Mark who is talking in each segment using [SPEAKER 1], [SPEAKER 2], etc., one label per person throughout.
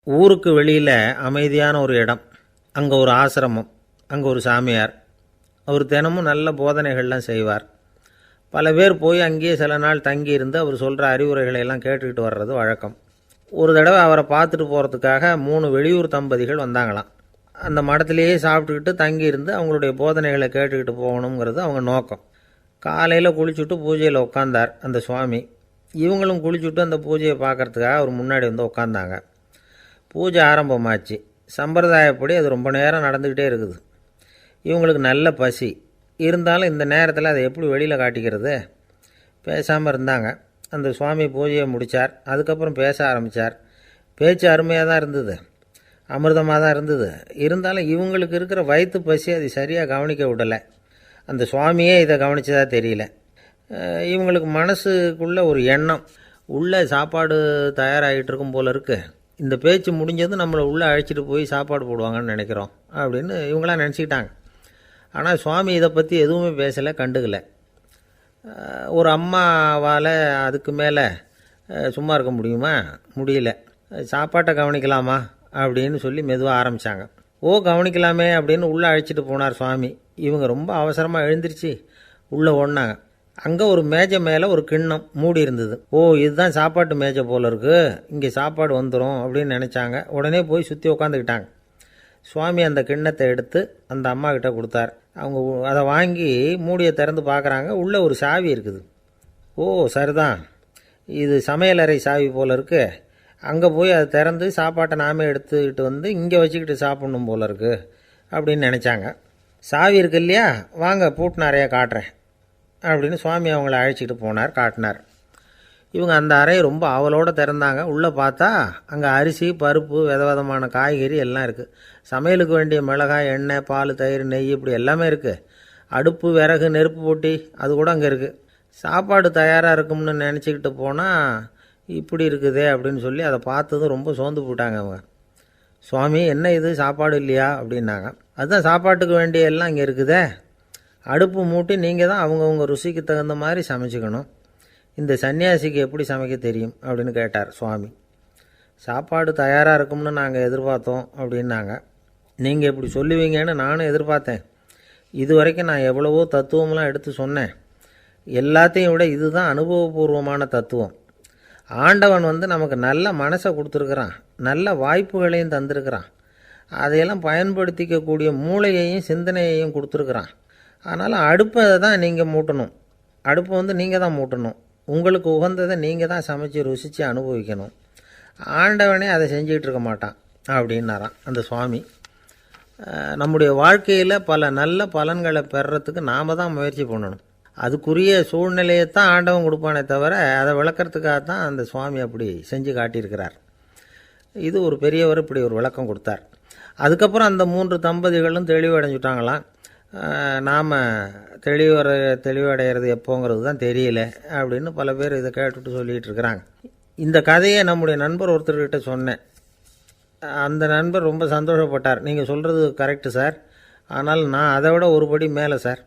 [SPEAKER 1] ஊருக்கு வெளியில் அமைதியான ஒரு இடம், அங்கே ஒரு ஆசிரமம், அங்கே ஒரு சாமியார். அவர் தினமும் நல்ல போதனைகள்லாம் செய்வார். பல பேர் போய் அங்கேயே சில நாள் தங்கி இருந்து அவர் சொல்கிற அறிவுரைகளை எல்லாம் கேட்டுக்கிட்டு வர்றது வழக்கம். ஒரு தடவை அவரை பார்த்துட்டு போகிறதுக்காக 3 வெளியூர் தம்பதிகள் வந்தாங்களாம். அந்த மடத்திலேயே சாப்பிட்டுக்கிட்டு தங்கி இருந்து அவங்களுடைய போதனைகளை கேட்டுக்கிட்டு போகணுங்கிறது அவங்க நோக்கம். காலையில் குளிச்சுட்டு பூஜையில் உட்காந்தார் அந்த சுவாமி. இவங்களும் குளிச்சுட்டு அந்த பூஜையை பார்க்குறதுக்காக அவர் முன்னாடி வந்து உட்காந்தாங்க. பூஜை ஆரம்பமாச்சு. சம்பிரதாயப்படி அது ரொம்ப நேரம் நடந்துக்கிட்டே இருக்குது. இவங்களுக்கு நல்ல பசி இருந்தாலும் இந்த நேரத்தில் அதை எப்படி வெளியில் காட்டிக்கிறது? பேசாமல் இருந்தாங்க. அந்த சுவாமி பூஜையை முடித்தார். அதுக்கப்புறம் பேச ஆரம்பித்தார். பேச்சு அருமையாக தான் இருந்தது, அமிர்தமாக தான் இருந்தது. இருந்தாலும் இவங்களுக்கு இருக்கிற வயிற்று பசி அது சரியாக கவனிக்க விடலை. அந்த சுவாமியே இதை கவனித்ததாக தெரியல. இவங்களுக்கு மனசுக்குள்ளே ஒரு எண்ணம், உள்ளே சாப்பாடு தயாராகிட்டு இருக்கும் போல இருக்குது, இந்த பேச்சு முடிஞ்சது நம்மளை உள்ளே அழைச்சிட்டு போய் சாப்பாடு போடுவாங்கன்னு நினைக்கிறோம் அப்படின்னு இவங்களாம் நினச்சிக்கிட்டாங்க. ஆனால் சுவாமி இதை பற்றி எதுவுமே பேசலை, கண்டுக்கலை. ஒரு அம்மாவால் அதுக்கு மேலே சும்மா இருக்க முடியுமா? முடியல. சாப்பாட்டை கவனிக்கலாமா அப்படின்னு சொல்லி மெதுவாக ஆரம்பித்தாங்க. கவனிக்கலாமே அப்படின்னு உள்ளே அழைச்சிட்டு போனார் சுவாமி. இவங்க ரொம்ப அவசரமாக எழுந்திரிச்சு உள்ளே ஓடினாங்க. அங்கே ஒரு மேஜை மேலே ஒரு கிண்ணம் மூடி இருந்தது. இதுதான் சாப்பாட்டு மேஜை போல இருக்குது, இங்கே சாப்பாடு வந்துடும் அப்படின்னு நினச்சாங்க. உடனே போய் சுற்றி உக்காந்துக்கிட்டாங்க. சுவாமி அந்த கிண்ணத்தை எடுத்து அந்த அம்மா கிட்ட கொடுத்தார். அவங்க அதை வாங்கி மூடியை திறந்து பார்க்குறாங்க. உள்ளே ஒரு சாவி இருக்குது. சரிதான், இது சமையலறை சாவி போல இருக்கு, அங்கே போய் அதை திறந்து சாப்பாட்டை நாமே எடுத்துக்கிட்டு வந்து இங்கே வச்சுக்கிட்டு சாப்பிட்ணும் போல இருக்குது அப்படின்னு நினச்சாங்க. சாவி இருக்கு இல்லையா, வாங்க பூட்டு நிறையா காட்டுறேன் அப்படின்னு சுவாமி அவங்கள அழைச்சிட்டு போனார், காட்டினார். இவங்க அந்த அறையை ரொம்ப ஆவலோடு திறந்தாங்க. உள்ளே பார்த்தா அங்கே அரிசி, பருப்பு, விதவிதமான காய்கறி எல்லாம் இருக்குது. சமையலுக்கு வேண்டிய மிளகாய், எண்ணெய், பால், தயிர், நெய் இப்படி எல்லாமே இருக்குது. அடுப்பு, விறகு, நெருப்பு போட்டி அது கூட அங்கே இருக்குது. சாப்பாடு தயாராக இருக்கும்னு நினச்சிக்கிட்டு போனால் இப்படி இருக்குதே அப்படின்னு சொல்லி அதை பார்த்ததும் ரொம்ப சோர்ந்து போட்டாங்க அவங்க. சுவாமி, என்ன இது சாப்பாடு இல்லையா அப்படின்னாங்க. அதுதான் சாப்பாட்டுக்கு வேண்டிய எல்லாம் இங்கே இருக்குதே, அடுப்பு மூட்டி நீங்கள் தான் அவங்கவுங்க ருசிக்கு தகுந்த மாதிரி சமைச்சிக்கணும். இந்த சன்னியாசிக்கு எப்படி சமைக்க தெரியும் அப்படின்னு கேட்டார் சுவாமி. சாப்பாடு தயாராக இருக்கும்னு நாங்கள் எதிர்பார்த்தோம் அப்படின்னாங்க. நீங்கள் இப்படி சொல்லுவீங்கன்னு நானும் எதிர்பார்த்தேன். இது வரைக்கும் நான் எவ்வளவோ தத்துவம்லாம் எடுத்து சொன்னேன். எல்லாத்தையும் விட இதுதான் அனுபவபூர்வமான தத்துவம். ஆண்டவன் நமக்கு நல்ல மனசை கொடுத்துருக்குறான், நல்ல வாய்ப்புகளையும் தந்திருக்கிறான், அதையெல்லாம் பயன்படுத்திக்கக்கூடிய மூளையையும் சிந்தனையையும் கொடுத்துருக்குறான். அதனால் அடுப்பை தான் நீங்கள் மூட்டணும், அடுப்பை நீங்கள் தான் மூட்டணும், உங்களுக்கு உகந்ததை நீங்கள் தான் சமைச்சு ருசித்து அனுபவிக்கணும். ஆண்டவனே அதை செஞ்சிகிட்டு இருக்க மாட்டான் அப்படின்னாராம் அந்த சுவாமி. நம்முடைய வாழ்க்கையில் பல நல்ல பலன்களை பெறறதுக்கு நாம் தான் முயற்சி பண்ணணும். அதுக்குரிய சூழ்நிலையை தான் ஆண்டவன் கொடுப்பானே தவிர அதை விளக்கிறதுக்காக தான் அந்த சுவாமி அப்படி செஞ்சு காட்டியிருக்கிறார். இது ஒரு பெரியவர் இப்படி ஒரு விளக்கம் கொடுத்தார். அதுக்கப்புறம் அந்த 3 தம்பதிகளும் தெளிவடைஞ்சுட்டாங்களாம். நாம் தெளிவடைகிறது எப்போங்கிறது தான் தெரியல அப்படின்னு பல பேர் இதை கேட்டுட்டு சொல்லிகிட்டு இருக்கிறாங்க. இந்த கதையை நம்முடைய நண்பர் ஒருத்தர்கிட்ட சொன்னேன். அந்த நண்பர் ரொம்ப சந்தோஷப்பட்டார். நீங்கள் சொல்கிறது கரெக்டு சார், ஆனால் நான் அதை விட ஒரு படி மேலே சார்.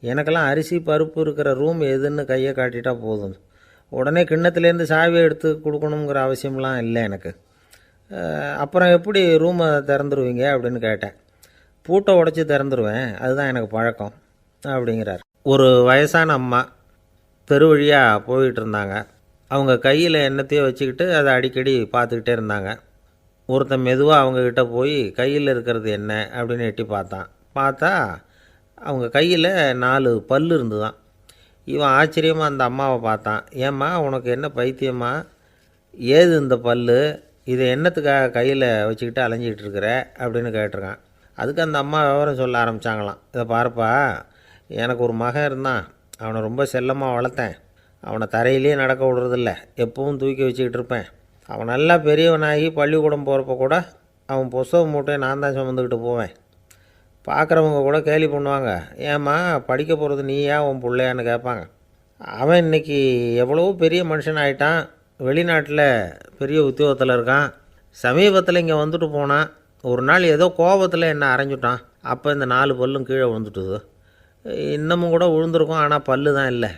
[SPEAKER 1] எனக்கெல்லாம் அரிசி, பருப்பு இருக்கிற ரூம் எதுன்னு கையை காட்டிட்டா போதும், உடனே கிண்ணத்துலேருந்து சாவியை எடுத்து கொடுக்கணுங்கிற அவசியம்லாம் இல்லை எனக்கு. அப்புறம் எப்படி ரூமை திறந்துருவீங்க அப்படின்னு கேட்டேன். பூட்டை உடச்சி திறந்துருவேன், அதுதான் எனக்கு பழக்கம் அப்படிங்கிறார். ஒரு வயசான அம்மா தெரு வழியாக போயிட்டு இருந்தாங்க. அவங்க கையில் எண்ணத்தையோ வச்சுக்கிட்டு அதை அடிக்கடி பார்த்துக்கிட்டே இருந்தாங்க. ஒருத்தன் மெதுவாக அவங்கக்கிட்ட போய் கையில் இருக்கிறது என்ன அப்படின்னு எட்டி பார்த்தா அவங்க கையில் 4 பல் இருந்துதான். இவன் ஆச்சரியமாக அந்த அம்மாவை பார்த்தான். ஏம்மா, உனக்கு என்ன பைத்தியமா, ஏது இந்த பல், இதை என்னத்துக்காக கையில் வச்சுக்கிட்டு அலைஞ்சிக்கிட்டு இருக்கிற அப்படின்னு கேட்டிருக்கான். அதுக்கு அந்த அம்மா விவரம் சொல்ல ஆரம்பித்தாங்களாம். இதை பாருப்பா, எனக்கு ஒரு மகன் இருந்தான், அவனை ரொம்ப செல்லமாக வளர்த்தேன். அவனை தரையிலே நடக்க விடுறதில்ல, எப்பவும் தூக்கி வச்சுக்கிட்டு இருப்பேன். அவன் நல்லா பெரியவனாகி பள்ளிக்கூடம் போகிறப்ப கூட அவன் புஸ்தக மூட்டையை நான் தான் சுமந்துக்கிட்டு போவேன். பார்க்குறவங்க கூட கேலி பண்ணுவாங்க, ஏம்மா படிக்க போகிறது நீயா உன் பிள்ளையான்னு கேட்பாங்க. அவன் இன்றைக்கி எவ்வளவோ பெரிய மனுஷன் ஆகிட்டான், வெளிநாட்டில் பெரிய உத்தியோகத்தில் இருக்கான். சமீபத்தில் இங்கே வந்துட்டு போனான். ஒரு நாள் ஏதோ கோபத்தில் என்ன அரைஞ்சுட்டான். அப்போ இந்த 4 பல்லும் கீழே விழுந்துட்டுது. இன்னமும் கூட விழுந்திருக்கும், ஆனால் பல்லு தான் இல்லை.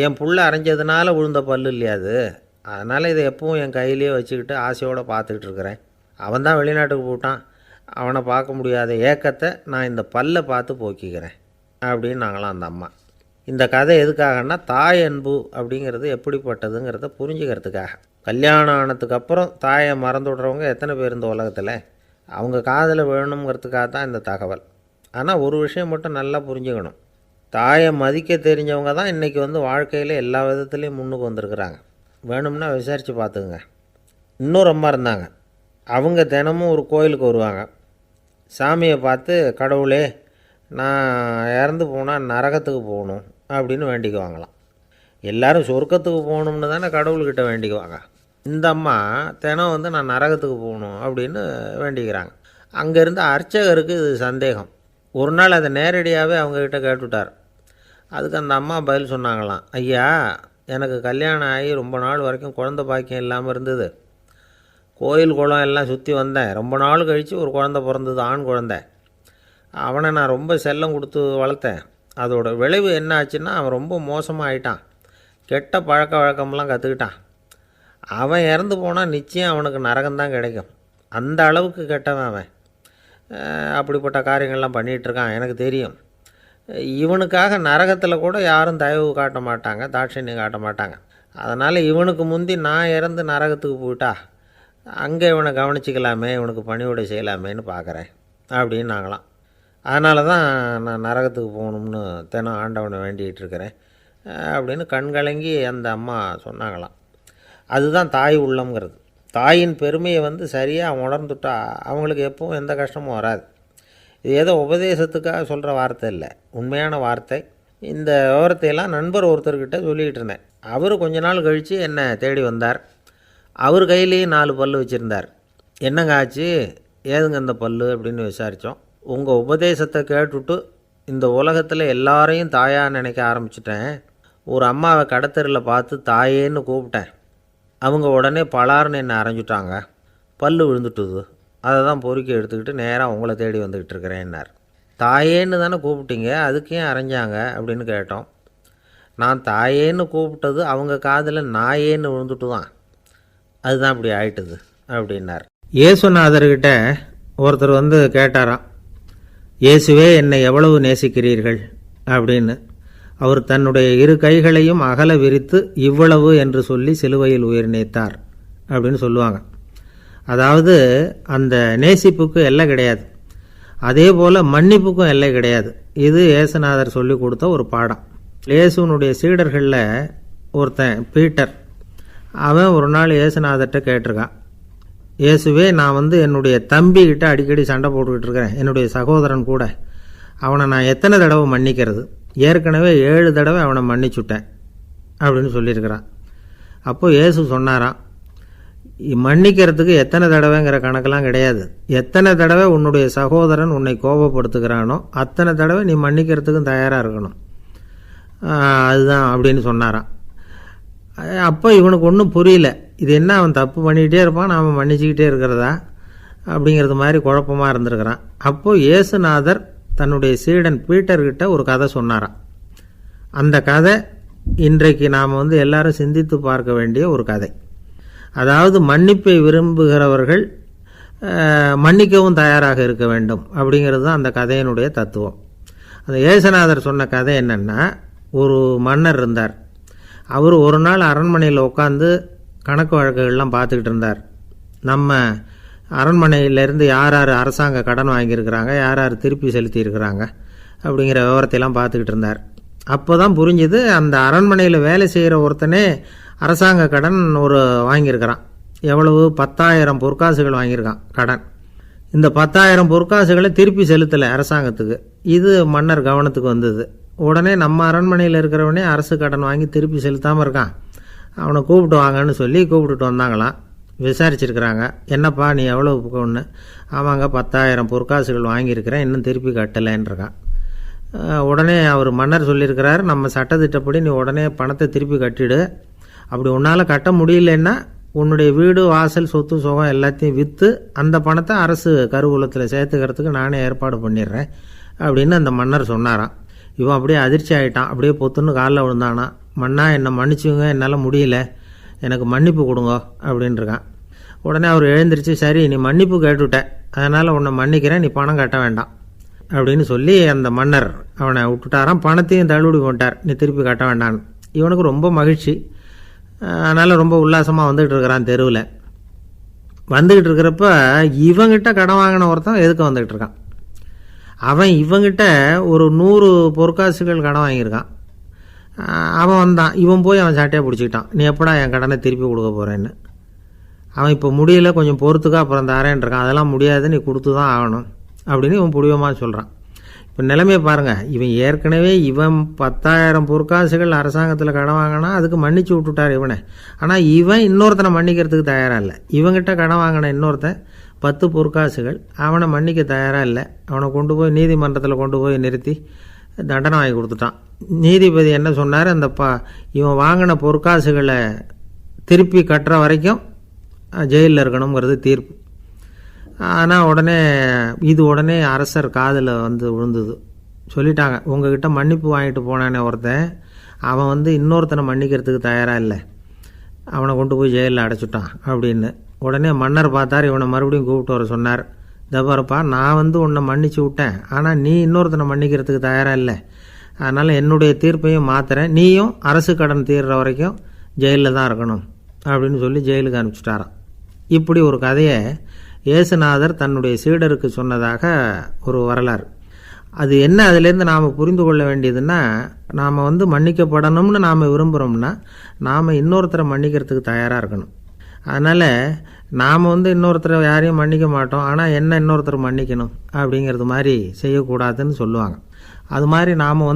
[SPEAKER 1] என் புள்ள அரைஞ்சதுனால விழுந்த பல்லு இல்லையா அது அதனால் இதை எப்பவும் என் கையிலேயே வச்சுக்கிட்டு ஆசையோடு பார்த்துக்கிட்டு இருக்கிறேன். அவன் தான் வெளிநாட்டுக்கு போட்டான், அவனை பார்க்க முடியாத ஏக்கத்தை நான் இந்த பல்லை பார்த்து போக்கிக்கிறேன் அப்படின்னு நாங்களாம் அந்த அம்மா. இந்த கதை எதுக்காகன்னா, தாய் அன்பு அப்படிங்கிறது எப்படிப்பட்டதுங்கிறத புரிஞ்சுக்கிறதுக்காக. கல்யாணம் ஆனதுக்கப்புறம் தாயை மறந்து விட்றவங்க எத்தனை பேர் இந்த உலகத்தில்? அவங்க காதில் வேணுங்கிறதுக்காக தான் இந்த தகவல். ஆனால் ஒரு விஷயம் மட்டும் நல்லா புரிஞ்சுக்கணும், தாயை மதிக்க தெரிஞ்சவங்க தான் இன்றைக்கி வாழ்க்கையில் எல்லா விதத்துலேயும் முன்னுக்கு வந்திருக்கிறாங்க. வேணும்னா விசாரித்து பார்த்துக்குங்க. இன்னொரு அம்மா இருந்தாங்க, அவங்க தினமும் ஒரு கோயிலுக்கு வருவாங்க. சாமியை பார்த்து, கடவுளே நான் இறந்து போனால் நரகத்துக்கு போகணும் அப்படின்னு வேண்டிக்குவாங்களாம். எல்லோரும் சொர்க்கத்துக்கு போகணும்னு தானே கடவுள்கிட்ட வேண்டிக்குவாங்க. இந்த அம்மா தினம் நான் நரகத்துக்கு போகணும் அப்படின்னு வேண்டிக்கிறாங்க. அங்கேருந்து அர்ச்சகருக்கு இது சந்தேகம். ஒரு நாள் அதை நேரடியாகவே அவங்கக்கிட்ட கேட்டுவிட்டார். அதுக்கு அந்த அம்மா பதில் சொன்னாங்களாம், ஐயா, எனக்கு கல்யாணம் ஆகி ரொம்ப நாள் வரைக்கும் குழந்தை பாக்கியம் இல்லாமல் இருந்தது. கோயில் குளம் எல்லாம் சுற்றி வந்தேன். ரொம்ப நாள் கழித்து ஒரு குழந்தை பிறந்தது, ஆண் குழந்தை. அவனை நான் ரொம்ப செல்லம் கொடுத்து வளர்த்தேன். அதோட விளைவு என்ன ஆச்சுன்னா, அவன் ரொம்ப மோசமாக ஆகிட்டான். கெட்ட பழக்க வழக்கம்லாம் கற்றுக்கிட்டான். அவன் இறந்து போனால் நிச்சயம் அவனுக்கு நரகம்தான் கிடைக்கும். அந்த அளவுக்கு கெட்டவன் அவன். அப்படிப்பட்ட காரியங்கள்லாம் பண்ணிகிட்ருக்கான், எனக்கு தெரியும். இவனுக்காக நரகத்தில் கூட யாரும் தயவு காட்ட மாட்டாங்க, தாட்சண்யம் காட்ட மாட்டாங்க. அதனால் இவனுக்கு முந்தி நான் இறந்து நரகத்துக்கு போயிட்டா அங்கே இவனை கவனிச்சிக்கலாமே, இவனுக்கு பணிவிடை செய்யலாமேன்னு பார்க்குறேன் அப்படின்னு நாங்களாம். அதனால தான் நான் நரகத்துக்கு போகணும்னு தினம் ஆண்டவனை வேண்டிகிட்டு இருக்கிறேன் அப்படின்னு கண்கலங்கி அந்த அம்மா சொன்னாங்களாம். அதுதான் தாய் உள்ளம்ங்கிறது. தாயின் பெருமையை சரியாக உணர்ந்துட்டா அவங்களுக்கு எப்பவும் எந்த கஷ்டமும் வராது. இது ஏதோ உபதேசத்துக்காக சொல்கிற வார்த்தை இல்லை, உண்மையான வார்த்தை. இந்த விவரத்தையெல்லாம் நண்பர் ஒருத்தர்கிட்ட சொல்லிக்கிட்டு இருந்தேன். அவர் கொஞ்ச நாள் கழித்து என்னை தேடி வந்தார். அவர் கையிலேயே 4 பல் வச்சுருந்தார். என்னங்க ஆச்சு, ஏதுங்க இந்த பல் அப்படின்னு விசாரித்தோம். உங்கள் உபதேசத்தை கேட்டுவிட்டு இந்த உலகத்தில் எல்லாரையும் தாயாக நினைக்க ஆரம்பிச்சிட்டேன். ஒரு அம்மாவை கடத்தரில் பார்த்து தாயேன்னு கூப்பிட்டேன். அவங்க உடனே பலார்னு என்னை அரைஞ்சிட்டாங்க, பல் விழுந்துட்டுது. அதை தான் பொறுக்கி எடுத்துக்கிட்டு நேராக உங்களை தேடி வந்துக்கிட்டு இருக்கிறேன்னார். தாயேன்னு தானே கூப்பிட்டீங்க, அதுக்கு ஏன் அரைஞ்சாங்க அப்படின்னு கேட்டோம். நான் தாயேன்னு கூப்பிட்டது அவங்க காதில் நாயேன்னு விழுந்துட்டு தான், அதுதான் இப்படி ஆயிட்டுது அப்படின்னார். இயேசுநாதர்கிட்ட ஒருத்தர் கேட்டாராம், இயேசுவே என்னை எவ்வளவு நேசிக்கிறீர்கள் அப்படின்னு. அவர் தன்னுடைய 2 கைகளையும் அகல விரித்து இவ்வளவு என்று சொல்லி சிலுவையில் உயிர் நீத்தார் அப்படின்னு சொல்லுவாங்க. அதாவது அந்த நேசிப்புக்கு எல்லை கிடையாது, அதே போல் மன்னிப்புக்கும் எல்லை கிடையாது. இது இயேசுநாதர் சொல்லி கொடுத்த ஒரு பாடம். இயேசுனுடைய சீடர்களில் ஒருத்தன் பீட்டர், அவன் ஒரு நாள் இயேசுநாதர்கிட்ட கேட்டிருக்கான், இயேசுவே நான் என்னுடைய தம்பிக்கிட்ட அடிக்கடி சண்டை போட்டுக்கிட்டு இருக்கிறேன், என்னுடைய சகோதரன் கூட. அவனை நான் எத்தனை தடவை மன்னிக்கிறது? ஏற்கனவே 7 தடவை அவனை மன்னிச்சுட்டேன் அப்படின்னு சொல்லியிருக்கிறான். அப்போது இயேசு சொன்னாராம், மன்னிக்கிறதுக்கு எத்தனை தடவைங்கிற கணக்கெல்லாம் கிடையாது. எத்தனை தடவை உன்னுடைய சகோதரன் உன்னை கோபப்படுத்துகிறானோ அத்தனை தடவை நீ மன்னிக்கிறதுக்கும் தயாராக இருக்கணும், அதுதான் அப்படின்னு சொன்னாராம். அப்போ இவனுக்கு ஒன்றும் புரியல, இது என்ன அவன் தப்பு பண்ணிக்கிட்டே இருப்பான், நாம் மன்னிச்சுக்கிட்டே இருக்கிறதா அப்படிங்கிறது மாதிரி குழப்பமாக இருந்திருக்கிறான். அப்போது இயேசுநாதர் தன்னுடைய சீடன் பீட்டர்கிட்ட ஒரு கதை சொன்னாராம். அந்த கதை இன்றைக்கு நாம் எல்லாரும் சிந்தித்து பார்க்க வேண்டிய ஒரு கதை. அதாவது மன்னிப்பை விரும்புகிறவர்கள் மன்னிக்கவும் தயாராக இருக்க வேண்டும் அப்படிங்கிறது தான் அந்த கதையினுடைய தத்துவம். அந்த இயேசுநாதர் சொன்ன கதை என்னென்னா, ஒரு மன்னர் இருந்தார். அவர் ஒரு நாள் அரண்மனையில் உட்காந்து கணக்கு வழக்குகள்லாம் பார்த்துக்கிட்டு இருந்தார். நம்ம அரண்மனையிலேருந்து யார் யார் அரசாங்க கடன் வாங்கியிருக்கிறாங்க, யார் யார் திருப்பி செலுத்தியிருக்கிறாங்க அப்படிங்கிற விவரத்தையெல்லாம் பார்த்துக்கிட்டு இருந்தார். அப்போ தான் புரிஞ்சுது, அந்த அரண்மனையில் வேலை செய்கிற ஒருத்தனே அரசாங்க கடன் வாங்கியிருக்கிறான். எவ்வளவு? 10,000 பொற்காசுகள் வாங்கியிருக்கான் கடன். இந்த 10,000 பொற்காசுகளை திருப்பி செலுத்தலை அரசாங்கத்துக்கு. இது மன்னர் கவனத்துக்கு வந்தது. உடனே நம்ம அரண்மனையில் இருக்கிறவனே அரசு கடன் வாங்கி திருப்பி செலுத்தாமல் இருக்கான், அவனை கூப்பிட்டு வாங்கன்னு சொல்லி கூப்பிட்டுட்டு வந்தாங்களாம். விசாரிச்சிருக்கிறாங்க, என்னப்பா நீ எவ்வளோ ஒன்று? ஆமாங்க 10,000 பொற்காசுகள் வாங்கியிருக்கிறேன், இன்னும் திருப்பி கட்டலைன்றிருக்கான். உடனே அவர் மன்னர் சொல்லியிருக்கிறார், நம்ம சட்டத்திட்டப்படி நீ உடனே பணத்தை திருப்பி கட்டிடு. அப்படி உன்னால் கட்ட முடியலன்னா உன்னுடைய வீடு வாசல் சொத்து சுகம் எல்லாத்தையும் விற்று அந்த பணத்தை அரசு கருவூலத்தில் சேர்த்துக்கிறதுக்கு நானே ஏற்பாடு பண்ணிடுறேன் அப்படின்னு அந்த மன்னர் சொன்னாராம். இவன் அப்படியே அதிர்ச்சி ஆகிட்டான், அப்படியே பொத்துன்னு காலில் விழுந்தானா. மன்னா என்னை மன்னிச்சுங்க, என்னால் முடியல, எனக்கு மன்னிப்பு கொடுங்க அப்படின்ட்டுருக்கான். உடனே அவர் எழுந்திரிச்சு, சரி நீ மன்னிப்பு கேட்டுவிட்ட, அதனால் உன்னை மன்னிக்கிறேன், நீ பணம் கட்ட வேண்டாம் அப்படின்னு சொல்லி அந்த மன்னர் அவனை விட்டுட்டாராம். பணத்தையும் தள்ளுபடி போட்டார், நீ திருப்பி கட்ட வேண்டான்னு. இவனுக்கு ரொம்ப மகிழ்ச்சி. அதனால் ரொம்ப உல்லாசமாக வந்துக்கிட்டு இருக்கிறான். தெருவில் வந்துக்கிட்டு இருக்கிறப்ப இவங்கிட்ட கடன் வாங்கின ஒருத்தன் எதுக்கு வந்துக்கிட்டு இருக்கான். அவன் இவங்கிட்ட ஒரு 100 பொற்காசுகள் கடன் வாங்கியிருக்கான். அவன் வந்தான், இவன் போய் அவன் சாட்டையாக பிடிச்சிக்கிட்டான், நீ எப்படா என் கடனை திருப்பி கொடுக்க போகிறேன்னு. அவன் இப்போ முடியல, கொஞ்சம் பொறுத்துக்கா, அப்புறம் தரேன் இருக்கான். அதெல்லாம் முடியாது, நீ கொடுத்து தான் ஆகணும் அப்படின்னு இவன் புடிவமாக சொல்கிறான். இப்போ நிலைமையை பாருங்கள், இவன் ஏற்கனவே 10,000 பொற்காசுகள் அரசாங்கத்தில் கடன் வாங்கினா அதுக்கு மன்னிச்சு விட்டுட்டார் இவனை. ஆனால் இவன் இன்னொருத்தனை மன்னிக்கிறதுக்கு தயாராக இல்லை. இவங்கிட்ட கடன் வாங்கின இன்னொருத்தன் 10 பொற்காசுகள், அவனை மன்னிக்க தயாராக இல்லை. அவனை கொண்டு போய் நீதிமன்றத்தில் கொண்டு போய் நிறுத்தி தண்டனை வாங்கி கொடுத்துட்டான். நீதிபதி என்ன சொன்னார், அந்த இவன் வாங்கின பொற்காசுகளை திருப்பி கட்டுற வரைக்கும் ஜெயிலில் இருக்கணுங்கிறது தீர்ப்பு. ஆனால் உடனே அரசர் காதில் வந்து விழுந்தது. சொல்லிட்டாங்க, உங்ககிட்ட மன்னிப்பு வாங்கிட்டு போனானே ஒருத்தன், அவன் இன்னொருத்தனை மன்னிக்கிறதுக்கு தயாராக இல்லை, அவனை கொண்டு போய் ஜெயிலில் அடைச்சிட்டான் அப்படின்னு. உடனே மன்னர் பார்த்தார், இவனை மறுபடியும் கூப்பிட்டு வர சொன்னார். தபாரப்பா, நான் உன்னை மன்னிச்சு விட்டேன், ஆனால் நீ இன்னொருத்தனை மன்னிக்கிறதுக்கு தயாராக இல்லை, அதனால் என்னுடைய தீர்ப்பையும் மாற்றுறேன், நீயும் அரசு கடன் தீர்ற வரைக்கும் ஜெயிலில் தான் இருக்கணும் அப்படின்னு சொல்லி ஜெயிலுக்கு அனுப்பிச்சிட்டாரான். இப்படி ஒரு கதையை இயேசுநாதர் தன்னுடைய சீடருக்கு சொன்னதாக ஒரு வரலாறு. அது என்ன, அதிலேருந்து நாம் புரிந்து கொள்ள வேண்டியதுன்னா, நாம் மன்னிக்கப்படணும்னு நாம் விரும்புகிறோம்னா நாம் இன்னொருத்தரை மன்னிக்கிறதுக்கு தயாராக இருக்கணும். அதனால் நாம் இன்னொருத்தரை யாரையும் மன்னிக்க மாட்டோம், ஆனால் என்ன இன்னொருத்தர் மன்னிக்கணும் அப்படிங்கிறது மாதிரி செய்யக்கூடாதுன்னு சொல்லுவாங்க. அது மாதிரி நாம்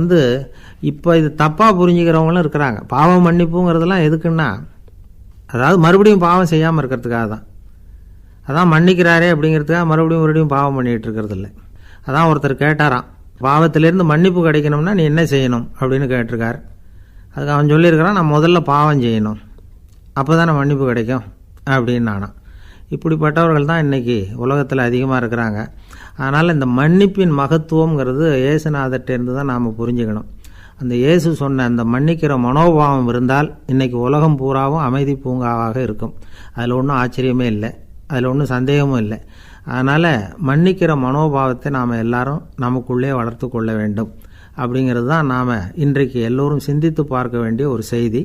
[SPEAKER 1] இப்போ இது தப்பாக புரிஞ்சுக்கிறவங்களும் இருக்கிறாங்க. பாவம் மன்னிப்புங்கிறதுலாம் எதுக்குன்னா, அதாவது மறுபடியும் பாவம் செய்யாமல் இருக்கிறதுக்காக தான். அதான் மன்னிக்கிறாரே அப்படிங்கிறதுக்காக மறுபடியும் பாவம் பண்ணிகிட்டு இருக்கிறது இல்லை. அதான் ஒருத்தர் கேட்டாராம், பாவத்திலேருந்து மன்னிப்பு கிடைக்கணும்னா நீ என்ன செய்யணும் அப்படின்னு கேட்டிருக்கார். அதுக்கு அவன் சொல்லியிருக்கிறான், நான் முதல்ல பாவம் செய்யணும், அப்போ தானே மன்னிப்பு கிடைக்கும் அப்படின்னு நானாம். இப்படிப்பட்டவர்கள் தான் இன்றைக்கி உலகத்தில் அதிகமாக இருக்கிறாங்க. அதனால் இந்த மன்னிப்பின் மகத்துவங்கிறது இயேசுநாதர்கிட்டேருந்து தான் நாம் புரிஞ்சுக்கணும். அந்த இயேசு சொன்ன அந்த மன்னிக்கிற மனோபாவம் இருந்தால் இன்றைக்கி உலகம் பூராவும் அமைதி பூங்காவாக இருக்கும். அதில் ஒன்றும் ஆச்சரியமே இல்லை, அதில் ஒன்றும் சந்தேகமும் இல்லை. அதனால் மன்னிக்கிற மனோபாவத்தை நாம் எல்லாரும் நமக்குள்ளே வளர்த்து கொள்ள வேண்டும் அப்படிங்கிறது தான் நாம் இன்றைக்கு எல்லோரும் சிந்தித்து பார்க்க வேண்டிய ஒரு செய்தி.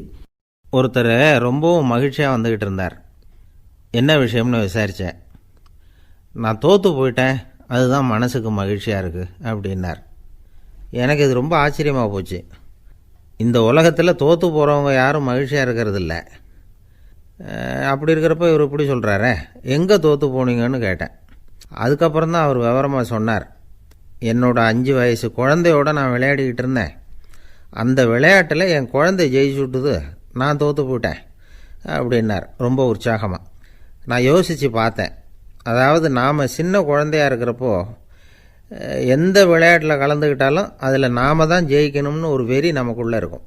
[SPEAKER 1] ஒருத்தர் ரொம்பவும் மகிழ்ச்சியாக வந்துக்கிட்டு இருந்தார். என்ன விஷயம்னு விசாரித்தேன். நான் தோற்று போயிட்டேன், அதுதான் மனசுக்கு மகிழ்ச்சியாக இருக்குது அப்படின்னார். எனக்கு இது ரொம்ப ஆச்சரியமாக போச்சு. இந்த உலகத்தில் தோற்று போகிறவங்க யாரும் மகிழ்ச்சியாக இருக்கிறதில்ல. அப்படி இருக்கிறப்ப இவர் இப்படி சொல்கிறாரே, எங்கே தோற்று போனீங்கன்னு கேட்டேன். அதுக்கப்புறம் தான் அவர் விவரமாக சொன்னார். என்னோட 5 வயசு குழந்தையோடு நான் விளையாடிக்கிட்டு இருந்தேன், அந்த விளையாட்டில் என் குழந்தை ஜெயிச்சு விட்டுது, நான் தோற்று போயிட்டேன் அப்படின்னார் ரொம்ப உற்சாகமாக. நான் யோசித்து பார்த்தேன். அதாவது நாம் சின்ன குழந்தையாக இருக்கிறப்போ எந்த விளையாட்டில் கலந்துக்கிட்டாலும் அதில் நாம் தான் ஜெயிக்கணும்னு ஒரு வெறி நமக்குள்ளே இருக்கும்.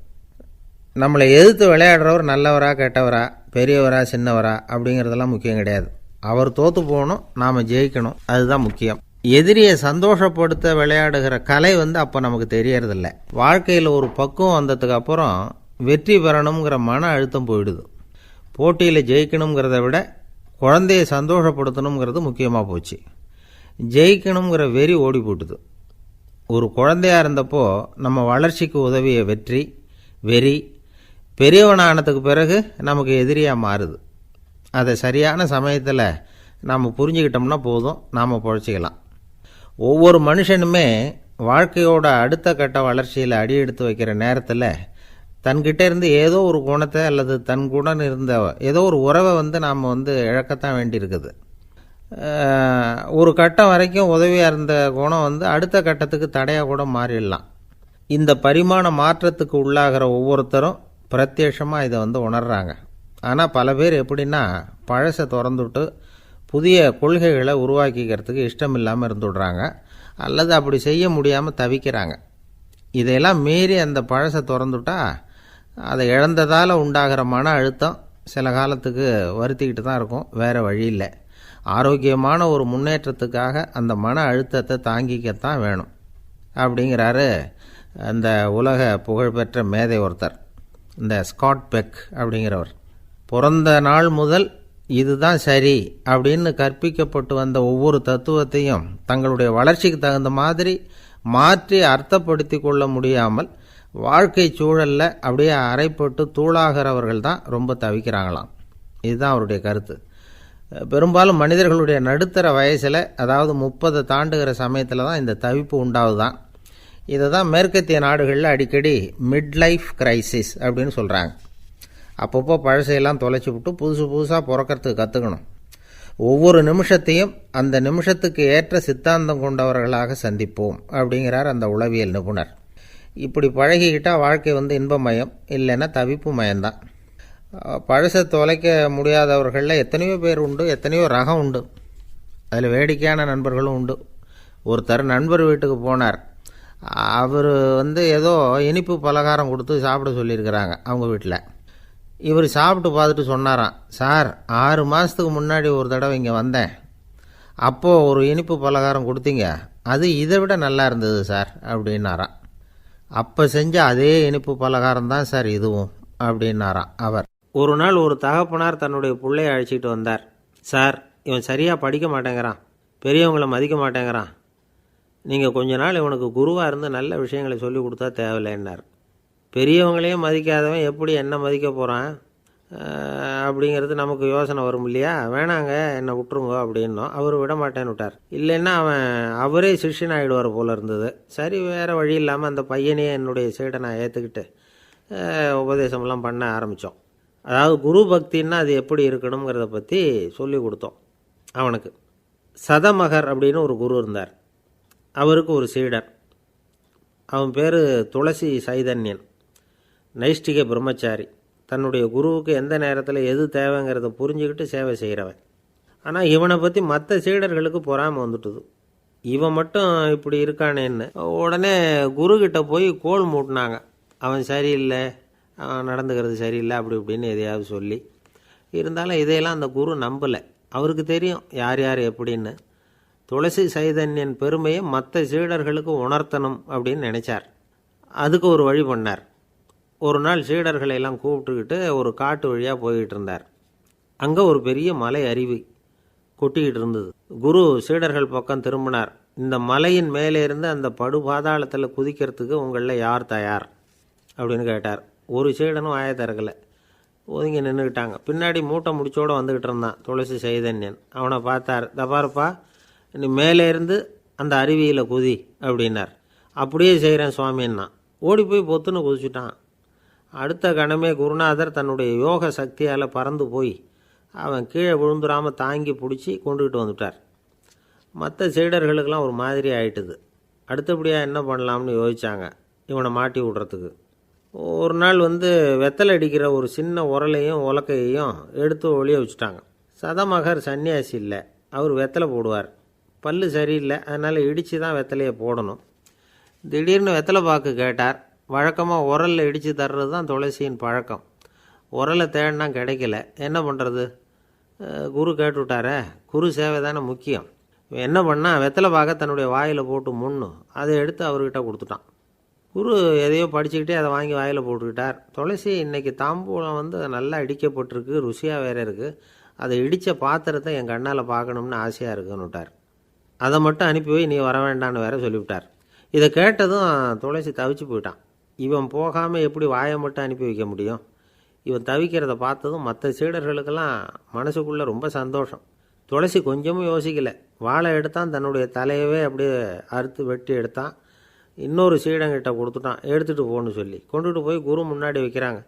[SPEAKER 1] நம்மளை எதிர்த்து விளையாடுறவர் நல்லவரா கெட்டவரா, பெரியவரா சின்னவரா அப்படிங்கிறதெல்லாம் முக்கியம் கிடையாது. அவர் தோற்று போகணும், நாம் ஜெயிக்கணும், அதுதான் முக்கியம். எதிரியை சந்தோஷப்படுத்த விளையாடுகிற கலை அப்போ நமக்கு தெரியறதில்ல. வாழ்க்கையில் ஒரு பக்குவம் வந்ததுக்கு அப்புறம் வெற்றி பெறணுங்கிற மன அழுத்தம் போயிடுது. போட்டியில் ஜெயிக்கணுங்கிறத விட குழந்தையை சந்தோஷப்படுத்தணுங்கிறது முக்கியமாக போச்சு. ஜெயிக்கணுங்கிற வெறி ஓடி போட்டுது. ஒரு குழந்தையாக இருந்தப்போ நம்ம வளர்ச்சிக்கு உதவிய வெறி பெரியவனானதுக்கு பிறகு நமக்கு எதிரியாக மாறுது. அதை சரியான சமயத்தில் நாம் புரிஞ்சுக்கிட்டோம்னா போதும், நாம் பொழைச்சிக்கலாம். ஒவ்வொரு மனுஷனுமே வாழ்க்கையோட அடுத்த கட்ட வளர்ச்சியில் அடி எடுத்து வைக்கிற நேரத்தில் தன்கிட்ட இருந்து ஏதோ ஒரு குணத்தை அல்லது தன் குணம் இருந்த ஏதோ ஒரு உறவை நாம் இழக்கத்தான் வேண்டியிருக்குது. ஒரு கட்டம் வரைக்கும் உதவியாக இருந்த குணம் அடுத்த கட்டத்துக்கு தடையாக கூட மாறிடலாம். இந்த பரிமாண மாற்றத்துக்கு உள்ளாகிற ஒவ்வொருத்தரும் பிரத்யட்சமாக இதை உணர்றாங்க. ஆனால் பல பேர் எப்படின்னா, பழசை திறந்துவிட்டு புதிய கொள்கைகளை உருவாக்கிக்கிறதுக்கு இஷ்டம் இல்லாமல் இருந்துவிடுறாங்க, அல்லது அப்படி செய்ய முடியாமல் தவிக்கிறாங்க. இதையெல்லாம் மீறி அந்த பழசை திறந்துவிட்டா அதை இழந்ததால் உண்டாகிற மன அழுத்தம் சில காலத்துக்கு வருத்திக்கிட்டு தான் இருக்கும், வேறு வழி இல்லை. ஆரோக்கியமான ஒரு முன்னேற்றத்துக்காக அந்த மன அழுத்தத்தை தாங்கிக்கத்தான் வேணும் அப்படிங்கிறாரு அந்த உலக புகழ்பெற்ற மேதை ஒருத்தர், இந்த ஸ்காட் பெக் அப்படிங்கிறவர். பிறந்த நாள் முதல் இதுதான் சரி அப்படின்னு கற்பிக்கப்பட்டு வந்த ஒவ்வொரு தத்துவத்தையும் தங்களுடைய வளர்ச்சிக்கு தகுந்த மாதிரி மாற்றி அர்த்தப்படுத்தி கொள்ள முடியாமல் வாழ்க்கை சூழலில் அப்படியே அரைப்பட்டு தூளாகிறவர்கள் தான் ரொம்ப தவிக்கிறாங்களாம். இதுதான் அவருடைய கருத்து. பெரும்பாலும் மனிதர்களுடைய நடுத்தர வயசில், அதாவது 30 தாண்டுகிற சமயத்தில் தான் இந்த தவிப்பு உண்டாகுதான். இதை தான் மேற்கத்திய நாடுகளில் அடிக்கடி மிட் லைஃப் கிரைசிஸ் அப்படின்னு சொல்கிறாங்க. அப்பப்போ பழசையெல்லாம் தொலைச்சி விட்டு புதுசாக பிறக்கிறதுக்கு கற்றுக்கணும். ஒவ்வொரு நிமிஷத்தையும் அந்த நிமிஷத்துக்கு ஏற்ற சித்தாந்தம் கொண்டவர்களாக சந்திப்போம் அப்படிங்கிறார் அந்த உளவியல் நிபுணர். இப்படி பழகிக்கிட்டால் வாழ்க்கை இன்பமயம், இல்லைன்னா தவிப்பு மயம்தான். பழசை தொலைக்க முடியாதவர்களில் எத்தனையோ பேர் உண்டு, எத்தனையோ ரகம் உண்டு. அதில் வேடிக்கையான நண்பர்களும் உண்டு. ஒருத்தர் நண்பர் வீட்டுக்கு போனார். அவர் ஏதோ இனிப்பு பலகாரம் கொடுத்து சாப்பிட சொல்லியிருக்கிறாங்க அவங்க வீட்டில். இவர் சாப்பிட்டு பார்த்துட்டு சொன்னாராம், சார் 6 மாதத்துக்கு முன்னாடி ஒரு தடவை இங்கே வந்தேன், அப்போது ஒரு இனிப்பு பலகாரம் கொடுத்தீங்க, அது இதை விட நல்லா இருந்தது சார் அப்படின்னாராம். அப்போ செஞ்ச அதே இனிப்பு பலகாரம் தான் சார் இதுவும் அப்படின்னாராம் அவர். ஒரு நாள் ஒரு தகப்பனார் தன்னுடைய பிள்ளையை அழைச்சிட்டு வந்தார். சார், இவன் சரியாக படிக்க மாட்டேங்கிறான், பெரியவங்களை மதிக்க மாட்டேங்கிறான், நீங்கள் கொஞ்ச நாள் இவனுக்கு குருவாக இருந்து நல்ல விஷயங்களை சொல்லி கொடுத்தா தேவையில்லைன்னார். பெரியவங்களையும் மதிக்காதவன் எப்படி என்ன மதிக்க போகிறான் அப்படிங்கிறது நமக்கு யோசனை வரும் இல்லையா? வேணாங்க, என்னை விட்டுருங்க அப்படின்னோம். அவர் விட மாட்டேன்னு விட்டார். இல்லைன்னா அவரே சிஷ்யன் ஆகிடுவார் போல இருந்தது. சரி, வேறு வழி இல்லாமல் அந்த பையனையே என்னுடைய சைடை நான் ஏற்றுக்கிட்டு உபதேசமெல்லாம் பண்ண ஆரம்பித்தோம். அதாவது குரு பக்தின்னா அது எப்படி இருக்கணுங்கிறத பற்றி சொல்லி கொடுத்தோம் அவனுக்கு. சதமகர் அப்படின்னு ஒரு குரு இருந்தார். அவருக்கு ஒரு சீடர். அவன் பேர் துளசி சைதன்யன், நைஷ்டிக பிரம்மச்சாரி. தன்னுடைய குருவுக்கு எந்த நேரத்தில் எது தேவைங்கிறத புரிஞ்சுக்கிட்டு சேவை செய்கிறவன். ஆனால் இவனை பற்றி மற்ற சீடர்களுக்கு பொறாமை வந்துட்டுது. இவன் மட்டும் இப்படி இருக்கானேன்னு உடனே குருக்கிட்ட போய் கோல் மூட்டினாங்க. அவன் சரியில்லை, அவன் நடந்துக்கிறது சரியில்லை, அப்படி இப்படின்னு எதையாவது சொல்லி. இருந்தாலும் இதையெல்லாம் அந்த குரு நம்பலை. அவருக்கு தெரியும் யார் யார் எப்படின்னு. துளசி சைதன்யன் பெருமையை மற்ற சீடர்களுக்கு உணர்த்தணும் அப்படின்னு நினைச்சார். அதுக்கு ஒரு வழி பண்ணார். ஒரு நாள் சீடர்களை எல்லாம் கூப்பிட்டுக்கிட்டு ஒரு காட்டு வழியாக போய்கிட்டு இருந்தார். அங்கே ஒரு பெரிய மலை அருவி கொட்டிக்கிட்டு இருந்தது. குரு சீடர்கள் பக்கம் திரும்பினார். இந்த மலையின் மேலே இருந்து அந்த படுபாதாளத்தில் குதிக்கிறதுக்கு உங்களில் யார் தயார் அப்படின்னு கேட்டார். ஒரு சீடனும் ஆய திறக்கலை, ஒதுங்கி நின்றுக்கிட்டாங்க. பின்னாடி மூட்டை முடிச்சோடு வந்துக்கிட்டு இருந்தான் துளசி சைதன்யன். அவனை பார்த்தார். தபாரப்பா, நீ மேலே இருந்து அந்த அருவியில் குதி அப்படின்னார். அப்படியே செய்கிறேன் சுவாமின்னா ஓடி போய் பொத்துன்னு குதிச்சுட்டான். அடுத்த கணமே குருநாதர் தன்னுடைய யோக சக்தியால் பறந்து போய் அவன் கீழே விழுந்துடாமல் தாங்கி பிடிச்சி கொண்டுக்கிட்டு வந்துட்டார். மற்ற சீடர்களுக்கெல்லாம் ஒரு மாதிரி ஆயிட்டுது. அடுத்தபடியாக என்ன பண்ணலாம்னு யோசித்தாங்க இவனை மாட்டி விடுறதுக்கு. ஒரு நாள் வெத்தலை அடிக்கிற ஒரு சின்ன உரலையும் உலக்கையையும் எடுத்து ஒளிய வச்சுட்டாங்க. சதமகர் சன்னியாசி இல்லை, அவர் வெத்தலை போடுவார். பல்லு சரியில்லை, அதனால் இடித்து தான் வெத்தலையை போடணும். திடீர்னு வெத்தலை பாக்கு கேட்டார். வழக்கமாக உரலில் இடித்து தர்றது தான் துளசியின் பழக்கம். உரலை தேடினா கிடைக்கல, என்ன பண்ணுறது? குரு கேட்டுவிட்டாரே, குரு சேவை தானே முக்கியம். என்ன பண்ணால் வெத்தலை பாக்க தன்னுடைய வாயில் போட்டு முன்னும் அதை எடுத்து அவர்கிட்ட கொடுத்துட்டான். குரு எதையோ படிச்சுக்கிட்டே அதை வாங்கி வாயில் போட்டுக்கிட்டார். துளசி இன்றைக்கி தாம்பூலம் நல்லா இடிக்கப்பட்டிருக்கு, ருசியாக வேறு இருக்குது, அதை இடித்த பாத்திரத்தை என் கண்ணால் பார்க்கணும்னு ஆசையாக இருக்குன்னு விட்டார். அதை மட்டும் அனுப்பி போய் நீ வர வேண்டான்னு வேற சொல்லிவிட்டார். இதை கேட்டதும் துளசி தவிச்சு போயிட்டான். இவன் போகாமல் எப்படி வாயை மட்டும் அனுப்பி வைக்க முடியும்? இவன் தவிக்கிறத பார்த்ததும் மற்ற சீடர்களுக்கெல்லாம் மனசுக்குள்ளே ரொம்ப சந்தோஷம். துளசி கொஞ்சமும் யோசிக்கலை. வாழை எடுத்தான், தன்னுடைய தலையவே அப்படியே அறுத்து வெட்டி எடுத்தான். இன்னொரு சீடங்கிட்ட கொடுத்துட்டான், எடுத்துகிட்டு போன்னு சொல்லி. கொண்டுகிட்டு போய் குரு முன்னாடி வைக்கிறாங்க.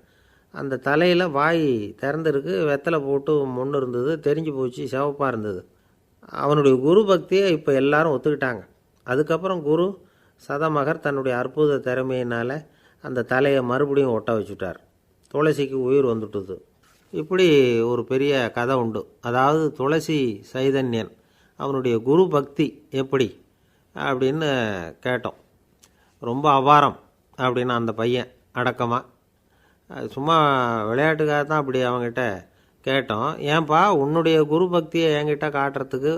[SPEAKER 1] அந்த தலையில் வாய் திறந்துருக்கு, வெத்தலை போட்டு முன்னு இருந்தது, தெரிஞ்சு போச்சு, சிவப்பாக இருந்தது. அவனுடைய குரு பக்தியை இப்போ எல்லாரும் ஒத்துக்கிட்டாங்க. அதுக்கப்புறம் குரு சதமகர் தன்னுடைய அற்புத திறமையினால் அந்த தலையை மறுபடியும் ஒட்ட வச்சுட்டார். துளசிக்கு உயிர் வந்துட்டுது. இப்படி ஒரு பெரிய கதை உண்டு. அதாவது துளசி சைதன்யன் அவனுடைய குரு பக்தி எப்படி அப்படின்னு கேட்டோம். ரொம்ப அபாரம் அப்படின்னு அந்த பையன் அடக்கமாக, சும்மா விளையாட்டுக்காக தான் அப்படி அவங்ககிட்ட கேட்டோம். ஏன்பா உன்னுடைய குரு பக்தியை என்கிட்ட காட்டுறதுக்கு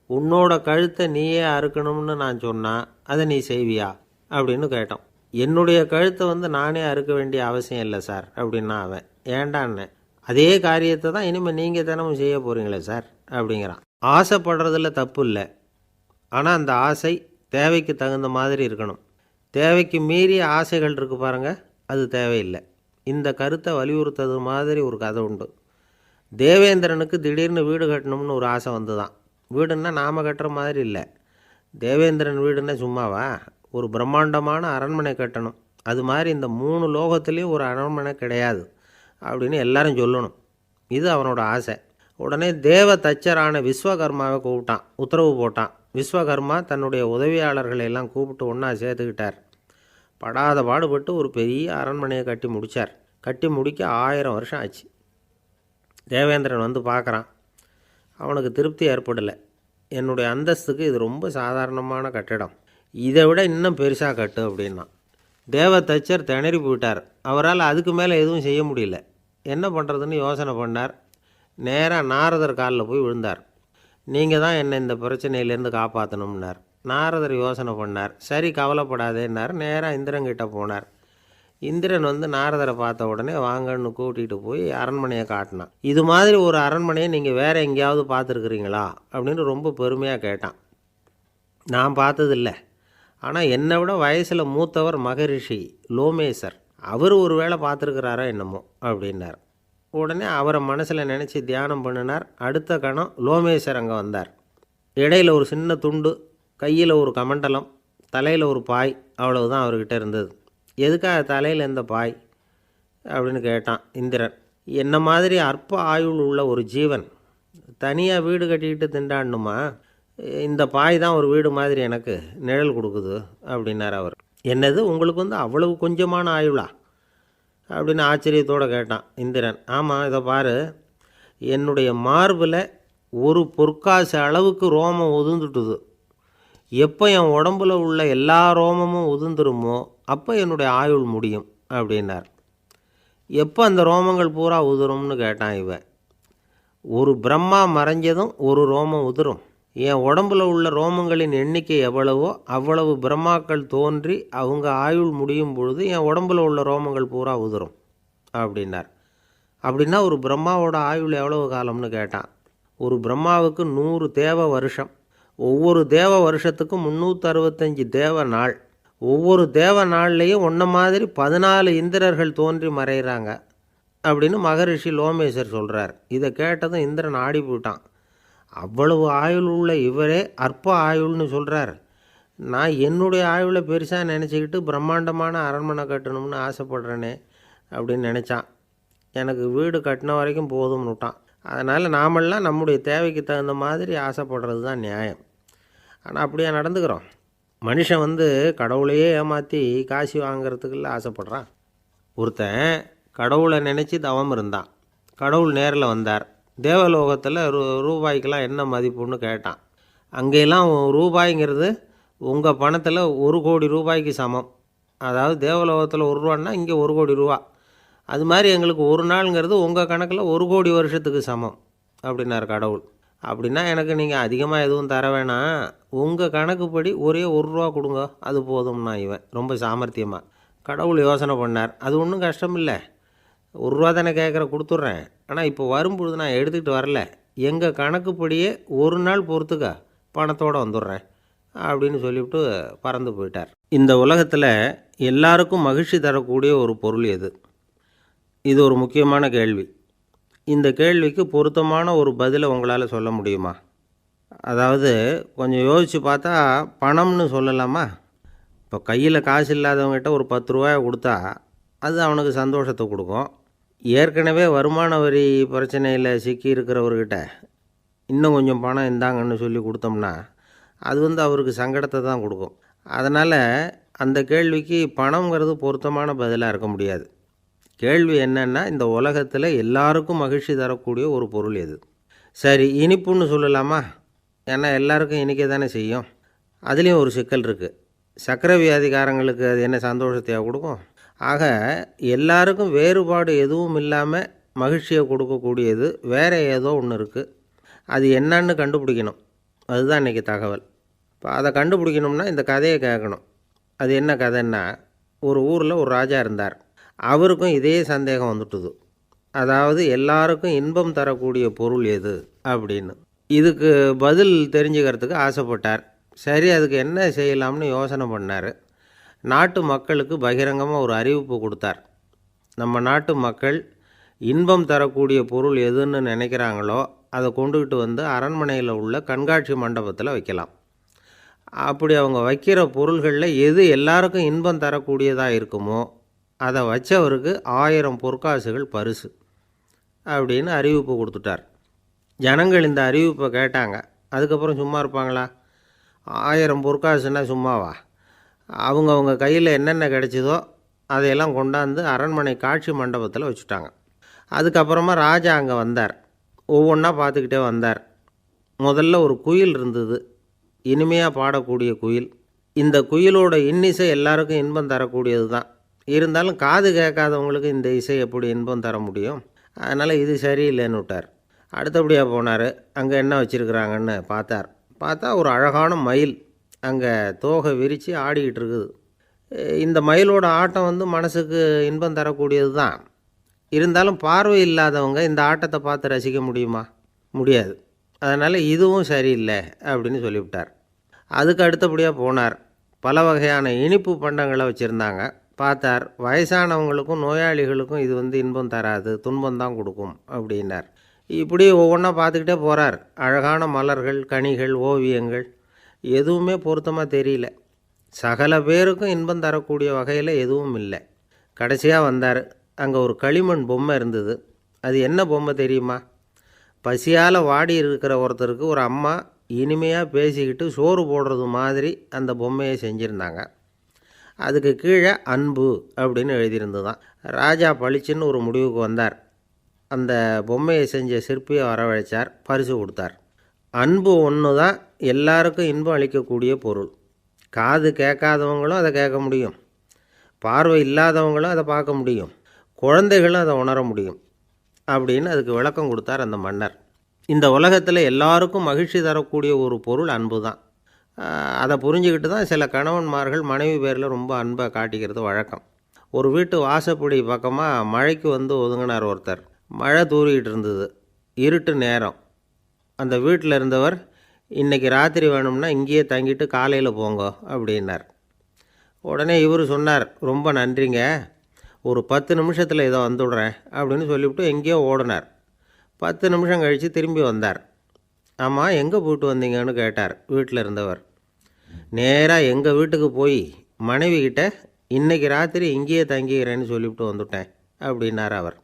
[SPEAKER 1] உன்னோட கழுத்தை நீயே அறுக்கணும்னு நான் சொன்னால் அதை நீ செய்வியா அப்படின்னு கேட்டோம். என்னுடைய கழுத்தை நானே அறுக்க வேண்டிய அவசியம் இல்லை சார் அப்படின்னா அவன். ஏண்டான்னு, அதே காரியத்தை தான் இனிமேல் நீங்கள் தினமும் செய்ய போகிறீங்களே சார் அப்படிங்கிறான். ஆசைப்படுறதுல தப்பு இல்லை, ஆனால் அந்த ஆசை தேவைக்கு தகுந்த மாதிரி இருக்கணும். தேவைக்கு மீறிய ஆசைகள் இருக்குது பாருங்கள், அது தேவையில்லை. இந்த கருத்தை வலியுறுத்தது மாதிரி ஒரு கதை உண்டு. தேவேந்திரனுக்கு திடீர்னு வீடு கட்டணும்னு ஒரு ஆசை வந்து தான். வீடுன்னா நாம் கட்டுற மாதிரி இல்லை. தேவேந்திரன் வீடுன்னா சும்மாவா, ஒரு பிரம்மாண்டமான அரண்மனை கட்டணும். அது மாதிரி இந்த 3 லோகத்துலேயும் ஒரு அரண்மனை கிடையாது அப்படின்னு எல்லாரும் சொல்லணும். இது அவனோட ஆசை. உடனே தேவ தச்சரான விஸ்வகர்மாவை கூப்பிட்டான், உத்தரவு போட்டான். விஸ்வகர்மா தன்னுடைய உதவியாளர்களை எல்லாம் கூப்பிட்டு ஒன்றா சேர்த்துக்கிட்டார். படாத பாடுபட்டு ஒரு பெரிய அரண்மனையை கட்டி முடித்தார். கட்டி முடிக்க 1000 வருஷம் ஆச்சு. தேவேந்திரன் வந்து பார்க்குறான். அவனுக்கு திருப்தி ஏற்படலை. என்னுடைய அந்தஸ்துக்கு இது ரொம்ப சாதாரணமான கட்டிடம், இதை விட இன்னும் பெருசாக கட்டு அப்படின்னா. தேவ தச்சர் திணறி போயிட்டார். அவரால் அதுக்கு மேலே எதுவும் செய்ய முடியல. என்ன பண்ணுறதுன்னு யோசனை பண்ணார். நேராக நாரதர் காலில் போய் விழுந்தார். நீங்கள் தான் என்னை இந்த பிரச்சனையிலேருந்து காப்பாற்றணும்னார். நாரதர் யோசனை பண்ணார். சரி கவலைப்படாதேன்னார். நேராக இந்திரன்கிட்ட போனார். இந்திரன் வந்து நாரதரை பார்த்த உடனே வாங்கன்னு கூட்டிகிட்டு போய் அரண்மனையை காட்டினான். இது மாதிரி ஒரு அரண்மனையை நீங்கள் வேறு எங்கேயாவது பார்த்துருக்குறீங்களா அப்படின்னு ரொம்ப பெருமையாக கேட்டான். நான் பார்த்ததில்லை, ஆனால் என்னை விட வயசில் மூத்தவர் மகரிஷி லோமேசர், அவர் ஒரு வேளை பார்த்துருக்கிறாரோ என்னமோ அப்படின்னார். உடனே அவரை மனசில் நினச்சி தியானம் பண்ணினார். அடுத்த கணம் லோமேசர் அங்கே வந்தார். இடையில் ஒரு சின்ன துண்டு, கையில் ஒரு கமண்டலம், தலையில் ஒரு பாய், அவ்வளவுதான் அவர்கிட்ட இருந்தது. எதுக்காக தலையில் எந்த பாய் அப்படின்னு கேட்டான் இந்திரன். என்ன மாதிரி அற்ப ஆயுள் உள்ள ஒரு ஜீவன் தனியாக வீடு கட்டிக்கிட்டு திண்டாடணுமா? இந்த பாய் தான் ஒரு வீடு மாதிரி எனக்கு நிழல் கொடுக்குது அப்படின்னார் அவர். என்னது, உங்களுக்கு வந்து அவ்வளவு கொஞ்சமான ஆயுளா அப்படின்னு ஆச்சரியத்தோடு கேட்டான் இந்திரன். ஆமாம், இதை பாரு, என்னுடைய மார்பில் ஒரு பொற்காசு அளவுக்கு ரோமம் உதிர்ந்துட்டுது. எப்போ என் உடம்புல உள்ள எல்லா ரோமமும் உதிர்ந்துருமோ அப்போ என்னுடைய ஆயுள் முடியும் அப்படின்னார். எப்போ அந்த ரோமங்கள் பூரா உதிரும்னு கேட்டான் இவன். ஒரு பிரம்மா மறைஞ்சதும் ஒரு ரோமம் உதிரும். என் உடம்புல உள்ள ரோமங்களின் எண்ணிக்கை எவ்வளவோ அவ்வளவு பிரம்மாக்கள் தோன்றி அவங்க ஆயுள் முடியும் பொழுது என் உடம்புல உள்ள ரோமங்கள் பூரா உதிரும் அப்படின்னார். அப்படின்னா ஒரு பிரம்மாவோட ஆயுள் எவ்வளவு காலம்னு கேட்டான். ஒரு பிரம்மாவுக்கு 100 தேவ வருஷம். ஒவ்வொரு தேவ வருஷத்துக்கும் 365 தேவ நாள். ஒவ்வொரு தேவ நாள்லேயும் ஒன்றை மாதிரி 14 இந்திரர்கள் தோன்றி மறைகிறாங்க அப்படின்னு மகரிஷி லோமேசர் சொல்கிறார். இதை கேட்டதும் இந்திரன் ஆடி போயிட்டான். அவ்வளவு ஆயுள் உள்ள இவரே அற்ப ஆயுள்னு சொல்கிறார். நான் என்னுடைய ஆயுளை பெருசாக நினச்சிக்கிட்டு பிரம்மாண்டமான அரண்மனை கட்டணும்னு ஆசைப்படுறேனே அப்படின்னு நினச்சான். எனக்கு வீடு கட்டின வரைக்கும் போதும்னு விட்டான். அதனால் நாமெல்லாம் நம்முடைய தேவைக்கு தகுந்த மாதிரி ஆசைப்படுறது தான் நியாயம். ஆனால் அப்படியே நடந்துக்கிறோம். மனுஷன் வந்து கடவுளையே ஏமாற்றி காசு வாங்கிறதுக்குள்ள ஆசைப்படுறான். ஒருத்தன் கடவுளை நினச்சி தவம் இருந்தான். கடவுள் நேரில் வந்தார். தேவலோகத்தில் ரூபாய்க்கெல்லாம் என்ன மதிப்புன்னு கேட்டான். அங்கெல்லாம் ரூபாய்ங்கிறது உங்கள் பணத்தில் 1 கோடி ரூபாய்க்கு சமம். அதாவது தேவலோகத்தில் 1 ரூபான்னா இங்கே 1 கோடி ரூபா. அது மாதிரி எங்களுக்கு ஒரு நாளுங்கிறது உங்கள் கணக்கில் 1 கோடி வருஷத்துக்கு சமம் அப்படின்னார் கடவுள். அப்படின்னா எனக்கு நீங்கள் அதிகமாக எதுவும் தர வேணாம், உங்கள் கணக்குப்படி ஒரே 1 ரூபா கொடுங்க, அது போதும்னா இவன் ரொம்ப சாமர்த்தியமாக. கடவுள் யோசனை பண்ணார். அது ஒன்றும் கஷ்டம் இல்லை, 1 ரூபா தானே கேட்குற, கொடுத்துட்றேன். ஆனால் இப்போ வரும்பொழுது நான் எடுத்துக்கிட்டு வரல, எங்கள் கணக்குப்படியே 1 நாள் பொறுத்துக்க பணத்தோடு வந்துடுறேன் அப்படின்னு சொல்லிவிட்டு பறந்து போயிட்டார். இந்த உலகத்தில் எல்லாருக்கும் மகிழ்ச்சி தரக்கூடிய ஒரு பொருள் எது? இது ஒரு முக்கியமான கேள்வி. இந்த கேள்விக்கு பொருத்தமான ஒரு பதிலை உங்களால் சொல்ல முடியுமா? அதாவது கொஞ்சம் யோசித்து பார்த்தா பணம்னு சொல்லலாமா? இப்போ கையில் காசு இல்லாதவங்ககிட்ட ஒரு 10 ரூபாயை கொடுத்தா அது அவனுக்கு சந்தோஷத்தை கொடுக்கும். ஏற்கனவே வருமான வரி பிரச்சனையில் சிக்கி இருக்கிறவர்கிட்ட இன்னும் கொஞ்சம் பணம் இந்தாங்கன்னு சொல்லி கொடுத்தோம்னா அது வந்து அவருக்கு சங்கடத்தை தான் கொடுக்கும். அதனால் அந்த கேள்விக்கு பணங்கிறது பொருத்தமான பதிலாக இருக்க முடியாது. கேள்வி என்னன்னா, இந்த உலகத்தில் எல்லாருக்கும் மகிழ்ச்சி தரக்கூடிய ஒரு பொருள் எது? சரி, இனிப்புன்னு சொல்லலாமா? ஏன்னா எல்லாருக்கும் இனிக்க தானே செய்யும். அதுலேயும் ஒரு சிக்கல் இருக்குது. சர்க்கரை வியாதிக்காரங்களுக்கு அது என்ன சந்தோஷத்தையா கொடுக்கும்? ஆக எல்லாருக்கும் வேறுபாடு எதுவும் இல்லாமல் மகிழ்ச்சியை கொடுக்கக்கூடியது வேறு ஏதோ ஒன்று இருக்குது. அது என்னன்னு கண்டுபிடிக்கணும். அதுதான் இன்றைக்கி தகவல். இப்போ அதை கண்டுபிடிக்கணும்னா இந்த கதையை கேட்கணும். அது என்ன கதைன்னா, ஒரு ஊரில் ஒரு ராஜா இருந்தார். அவருக்கும் இதே சந்தேகம் வந்துட்டுது. அதாவது எல்லாருக்கும் இன்பம் தரக்கூடிய பொருள் எது அப்படின்னு. இதுக்கு பதில் தெரிஞ்சுக்கிறதுக்கு ஆசைப்பட்டார். சரி, அதுக்கு என்ன செய்யலாம்னு யோசனை பண்ணார். நாட்டு மக்களுக்கு பகிரங்கமாக ஒரு அறிவிப்பு கொடுத்தார். நம்ம நாட்டு மக்கள் இன்பம் தரக்கூடிய பொருள் எதுன்னு நினைக்கிறாங்களோ அதை கொண்டுக்கிட்டு வந்து அரண்மனையில் உள்ள கண்காட்சி மண்டபத்தில் வைக்கலாம். அப்படி அவங்க வைக்கிற பொருள்களில் எது எல்லாருக்கும் இன்பம் தரக்கூடியதாக இருக்குமோ அதை வச்சவருக்கு 1000 பொற்காசுகள் பரிசு அப்படின்னு அறிவிப்பு கொடுத்துட்டார். ஜனங்கள் இந்த அறிவிப்பை கேட்டாங்க. அதுக்கப்புறம் சும்மா இருப்பாங்களா? 1000 பொற்காசுன்னா சும்மாவா? அவங்க கையில் என்னென்ன கிடைச்சதோ அதையெல்லாம் கொண்டாந்து அரண்மனை காட்சி மண்டபத்தில் வச்சுட்டாங்க. அதுக்கப்புறமா ராஜா அங்கே வந்தார். ஒவ்வொன்றா பார்த்துக்கிட்டே வந்தார். முதல்ல ஒரு குயில் இருந்தது, இனிமையாக பாடக்கூடிய குயில். இந்த குயிலோட இன்னிசை எல்லாருக்கும் இன்பம் தரக்கூடியது தான். இருந்தாலும் காது கேட்காதவங்களுக்கு இந்த இசை எப்படி இன்பம் தர முடியும்? அதனால் இது சரியில்லைன்னு விட்டார். அடுத்தபடியாக போனார். அங்கே என்ன வச்சுருக்குறாங்கன்னு பார்த்தா ஒரு அழகான மயில் அங்கே தோகை விரித்து ஆடிக்கிட்டு இருக்குது. இந்த மயிலோட ஆட்டம் மனசுக்கு இன்பம் தரக்கூடியது தான். இருந்தாலும் பார்வை இல்லாதவங்க இந்த ஆட்டத்தை பார்த்து ரசிக்க முடியுமா? முடியாது. அதனால் இதுவும் சரியில்லை அப்படின்னு சொல்லிவிட்டார். அதுக்கு அடுத்தபடியாக போனார். பல வகையான இனிப்பு பண்டங்களை வச்சுருந்தாங்க. பார்த்தார், வயசானவங்களுக்கும் நோயாளிகளுக்கும் இது இன்பம் தராது, துன்பம் தான் கொடுக்கும் அப்படின்னார். இப்படி ஒவ்வொன்றா பார்த்துக்கிட்டே போகிறார். அழகான மலர்கள், கனிகள், ஓவியங்கள் எதுவுமே பொருத்தமாக தெரியல. சகல பேருக்கும் இன்பம் தரக்கூடிய வகையில் எதுவும் இல்லை. கடைசியாக வந்தார். அங்கே ஒரு களிமண் பொம்மை இருந்தது. அது என்ன பொம்மை தெரியுமா? பசியால் வாடி இருக்கிற ஒருத்தருக்கு ஒரு அம்மா இனிமையாக பேசிக்கிட்டு சோறு போடுறது மாதிரி அந்த பொம்மையை செஞ்சுருந்தாங்க. அதுக்கு கீழே அன்பு அப்படின்னு எழுதியிருந்ததுதான். ராஜா பளிச்சுன்னு ஒரு முடிவுக்கு வந்தார். அந்த பொம்மையை செஞ்ச சிற்பியை வரவழைச்சார், பரிசு கொடுத்தார். அன்பு ஒன்று தான் எல்லாருக்கும் இன்பம் அளிக்கக்கூடிய பொருள். காது கேட்காதவங்களும் அதை கேட்க முடியும், பார்வை இல்லாதவங்களும் அதை பார்க்க முடியும், குழந்தைகளும் அதை உணர முடியும் அப்படின்னு அதுக்கு விளக்கம் கொடுத்தார் அந்த மன்னர். இந்த உலகத்தில் எல்லாருக்கும் மகிழ்ச்சி தரக்கூடிய ஒரு பொருள் அன்பு தான். அதை புரிஞ்சுக்கிட்டு தான் சில கணவன்மார்கள் மனைவி பேரில் ரொம்ப அன்பை காட்டிக்கிறது வழக்கம். ஒரு வீட்டு வாசப்படி பக்கமாக மழைக்கு ஒதுங்கினார் ஒருத்தர். மழை தூரிக்கிட்டு இருந்தது, இருட்டு நேரம். அந்த வீட்டில் இருந்தவர், இன்றைக்கி ராத்திரி வேணும்னா இங்கேயே தங்கிட்டு காலையில் போங்க அப்படின்னார். உடனே இவர் சொன்னார், ரொம்ப நன்றிங்க, ஒரு 10 நிமிஷத்தில் இதை வந்துவிடுறேன் அப்படின்னு சொல்லிவிட்டு எங்கேயோ ஓடினார். 10 நிமிஷம் கழித்து திரும்பி வந்தார். ஆமாம், எங்கே போயிட்டு வந்தீங்கன்னு கேட்டார் வீட்டில் இருந்தவர். நேராக எங்கள் வீட்டுக்கு போய் மனைவிக்கிட்ட இன்றைக்கி ராத்திரி இங்கேயே தங்கிக்கிறேன்னு சொல்லிவிட்டு வந்துவிட்டேன் அப்படின்னார் அவர்.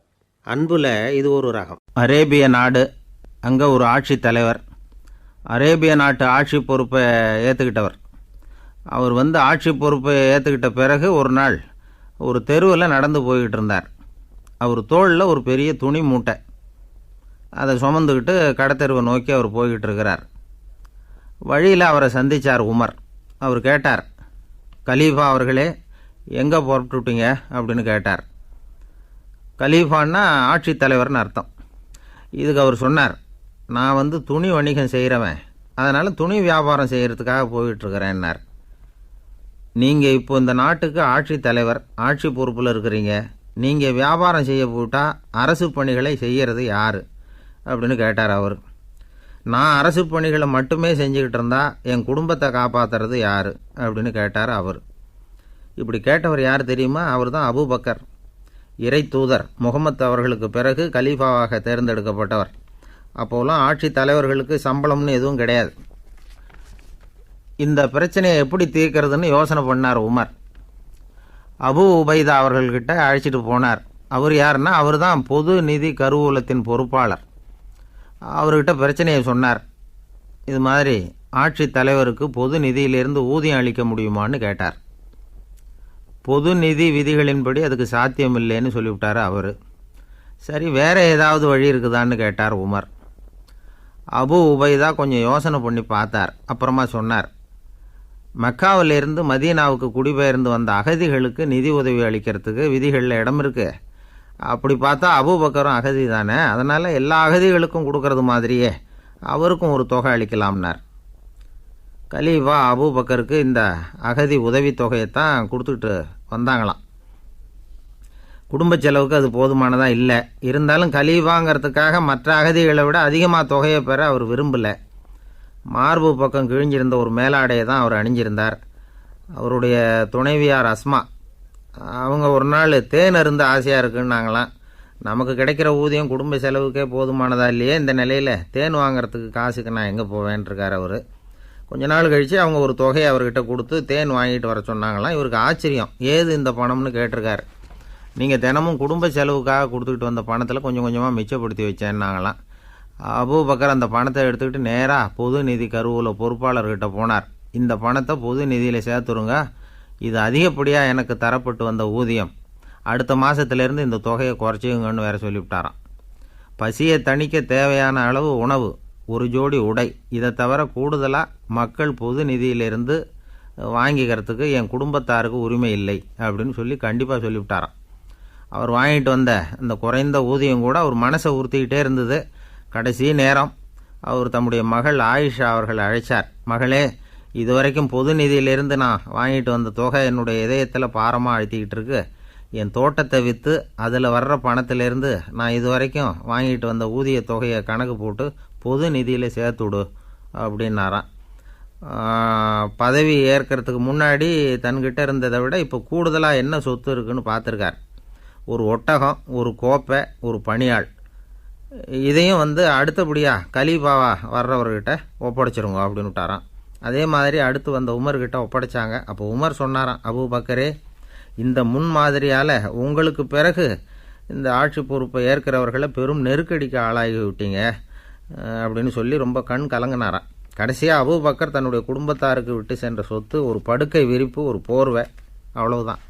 [SPEAKER 1] அன்பில் இது ஒரு ரகம். அரேபிய நாடு, அங்கே ஒரு ஆட்சி தலைவர். அரேபிய நாட்டு ஆட்சி பொறுப்பை ஏற்றுக்கிட்டவர். அவர் ஆட்சி பொறுப்பை ஏற்றுக்கிட்ட பிறகு ஒரு நாள் ஒரு தெருவில் நடந்து போய்கிட்டு இருந்தார். அவர் தோளில் ஒரு பெரிய துணி மூட்டை, அதை சுமந்துக்கிட்டு கடத்தெருவை நோக்கி அவர் போய்கிட்டு இருக்கிறார். வழியில் அவரை சந்தித்தார் உமர். அவர் கேட்டார், கலீஃபா அவர்களே, எங்கே புறப்பட்டுட்டீங்க அப்படின்னு கேட்டார். கலீஃபான்னா ஆட்சி தலைவர்னு அர்த்தம். இதுக்கு அவர் சொன்னார், நான் துணி வணிகம் செய்கிறவன், அதனால் துணி வியாபாரம் செய்கிறதுக்காக போயிட்டுருக்கிறேன்னார். நீங்கள் இப்போ இந்த நாட்டுக்கு ஆட்சி தலைவர், ஆட்சி பொறுப்பில் இருக்கிறீங்க, நீங்கள் வியாபாரம் செய்ய போட்டால் அரசு பணிகளை செய்கிறது யார் அப்படின்னு கேட்டார் அவர். நான் அரசு பணிகளை மட்டுமே செஞ்சுக்கிட்டு இருந்தால் என் குடும்பத்தை காப்பாற்றுறது யார் அப்படின்னு கேட்டார் அவர். இப்படி கேட்டவர் யார் தெரியுமா? அவர் தான் அபூபக்கர், இறை தூதர் முகமது அவர்களுக்கு பிறகு கலீஃபாவாக தேர்ந்தெடுக்கப்பட்டவர். அப்போலாம் ஆட்சி தலைவர்களுக்கு சம்பளம்னு எதுவும் கிடையாது. இந்த பிரச்சனையை எப்படி தீர்க்கிறதுன்னு யோசனை பண்ணார் உமர். அபு உபைதா அவர்கள்கிட்ட அழைச்சிட்டு போனார். அவர் யாருன்னா, அவர் தான் பொது நிதி கருவூலத்தின் பொறுப்பாளர். அவர்கிட்ட பிரச்சனையை சொன்னார். இது மாதிரி ஆட்சி தலைவருக்கு பொது நிதியிலிருந்து ஊதியம் அளிக்க முடியுமான்னு கேட்டார். பொது நிதி விதிகளின்படி அதுக்கு சாத்தியம் இல்லைன்னு சொல்லிவிட்டார் அவர். சரி, வேறு ஏதாவது வழி இருக்குதான்னு கேட்டார் உமர். அபு உபைதா கொஞ்சம் யோசனை பண்ணி பார்த்தார். அப்புறமா சொன்னார், மக்காவிலிருந்து மதீனாவுக்கு குடிபெயர்ந்து வந்த அகதிகளுக்கு நிதி உதவி அளிக்கிறதுக்கு விதிகளில் இடம் இருக்கு. அப்படி பார்த்தா அபூபக்கரும் அகதி தானே, அதனால் எல்லா அகதிகளுக்கும் கொடுக்கறது மாதிரியே அவருக்கும் ஒரு தொகை அளிக்கலாம்னார். கலீஃபா அபூபக்கருக்கு இந்த அகதி உதவி தொகையைத்தான் கொடுத்துட்டு வந்தாங்களாம். குடும்ப செலவுக்கு அது போதுமானதாக இல்லை. இருந்தாலும் கலீஃபாங்கிறதுக்காக மற்ற அகதிகளை விட அதிகமாக தொகையை பெற அவர் விரும்பலை. மார்பு பக்கம் கிழிஞ்சிருந்த ஒரு மேலாடையை தான் அவர் அணிஞ்சிருந்தார். அவருடைய துணைவியார் அஸ்மா அவங்க ஒரு நாள் தேன் அருந்த ஆசையாக இருக்குன்னாங்களாம். நமக்கு கிடைக்கிற ஊதியம் குடும்ப செலவுக்கே போதுமானதா இல்லையே, இந்த நிலையில் தேன் வாங்கிறதுக்கு காசுக்கு நான் எங்கே போவேன்ருக்கார் அவர். கொஞ்ச நாள் கழித்து அவங்க ஒரு தொகையை அவர்கிட்ட கொடுத்து தேன் வாங்கிட்டு வர சொன்னாங்களாம். இவருக்கு ஆச்சரியம், ஏது இந்த பணம்னு கேட்டிருக்காரு. நீங்கள் தினமும் குடும்ப செலவுக்காக கொடுத்துக்கிட்டு வந்த பணத்தில் கொஞ்சம் கொஞ்சமாக மிச்சப்படுத்தி வச்சேன்னாங்களாம். அபூபக்கர் அந்த பணத்தை எடுத்துக்கிட்டு நேராக பொது நிதி கருவூல பொறுப்பாளர்கிட்ட போனார். இந்த பணத்தை பொது நிதியில் சேர்த்துருங்க, இது அதிகப்படியாக எனக்கு தரப்பட்டு வந்த ஊதியம், அடுத்த மாதத்துலேருந்து இந்த தொகையை குறைச்சிங்கன்னு வேற சொல்லிவிட்டாராம். பசியை தணிக்க தேவையான அளவு உணவு, ஒரு ஜோடி உடை, இதை தவிர கூடுதலாக மக்கள் பொது நிதியிலிருந்து வாங்கிக்கிறதுக்கு என் குடும்பத்தாருக்கு உரிமை இல்லை அப்படின்னு சொல்லி கண்டிப்பாக சொல்லிவிட்டாராம். அவர் வாங்கிட்டு வந்த அந்த குறைந்த ஊதியம் கூட அவர் மனசை உறுத்திக்கிட்டே இருந்தது. கடைசி நேரம் அவர் தம்முடைய மகள் ஆயிஷா அவர்களை அழைச்சார். மகளே, இதுவரைக்கும் பொது நிதியிலிருந்து நான் வாங்கிட்டு வந்த தொகை என்னுடைய இதயத்தில் பாரமாக அழுத்திக்கிட்டு இருக்கு. என் தோட்டத்தை விற்று அதில் வர்ற பணத்திலேருந்து நான் இதுவரைக்கும் வாங்கிட்டு வந்த ஊதிய தொகையை கணக்கு போட்டு பொது நிதியில் சேர்த்துடு அப்படின்னாராம். பதவி ஏற்கிறதுக்கு முன்னாடி தன்கிட்ட இருந்ததை விட இப்போ கூடுதலாக என்ன சொத்து இருக்குன்னு பார்த்துருக்கார். ஒரு ஒட்டகம், ஒரு கோப்பை, ஒரு பணியாள், இதையும் அடுத்தபடியாக கலீஃபாவா வர்றவர்கிட்ட ஒப்படைச்சிருங்க அப்படின்னு விட்டாராம். அதே மாதிரி அடுத்து வந்த உமர்கிட்ட ஒப்படைச்சாங்க. அப்போ உமர் சொன்னாராம், அபூபக்கரே, இந்த முன்மாதிரியால் உங்களுக்கு பிறகு இந்த ஆட்சி பொறுப்பை ஏற்கிறவர்களை பெரும் நெருக்கடிக்கு ஆளாகி விட்டீங்க அப்படின்னு சொல்லி ரொம்ப கண் கலங்கினாராம். கடைசியாக அபூபக்கர் தன்னுடைய குடும்பத்தாருக்கு விட்டு சென்ற சொத்து ஒரு படுக்கை விரிப்பு, ஒரு போர்வை, அவ்வளவுதான்.